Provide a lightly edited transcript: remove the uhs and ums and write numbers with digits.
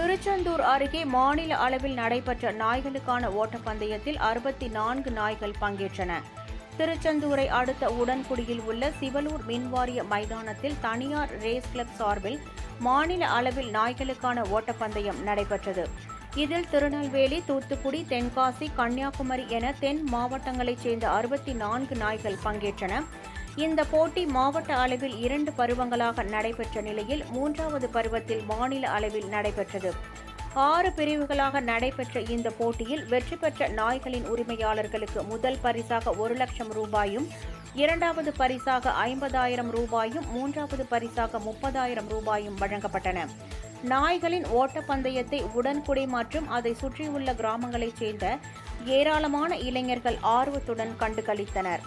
திருச்செந்தூர் அருகே மாநில அளவில் நடைபெற்ற நாய்களுக்கான ஓட்டப்பந்தயத்தில் 64 நாய்கள் பங்கேற்றன. திருச்செந்தூரை அடுத்த உடன்குடியில் உள்ள சிவலூர் மின்வாரிய மைதானத்தில் தனியார் ரேஸ் கிளப் சார்பில் மாநில அளவில் நாய்களுக்கான ஓட்டப்பந்தயம் நடைபெற்றது. இதில் திருநெல்வேலி, தூத்துக்குடி, தென்காசி, கன்னியாகுமரி என தென் மாவட்டங்களைச் சேர்ந்த 64 நாய்கள் பங்கேற்றன. இந்த போட்டி மாவட்ட அளவில் 2 பருவங்களாக நடைபெற்ற நிலையில் 3வது பருவத்தில் மாநில அளவில் நடைபெற்றது. 6 பிரிவுகளாக நடைபெற்ற இந்த போட்டியில் வெற்றி பெற்ற நாய்களின் உரிமையாளர்களுக்கு முதல் பரிசாக 1 லட்சம் ரூபாயும், 2வது பரிசாக 50,000 ரூபாயும், 3வது பரிசாக 30,000 ரூபாயும் வழங்கப்பட்டன. நாய்களின் ஓட்டப்பந்தயத்தை உடன்குடி மற்றும் அதை சுற்றியுள்ள கிராமங்களைச் சேர்ந்த ஏராளமான இளைஞர்கள் ஆர்வத்துடன் கண்டுகளித்தனர்.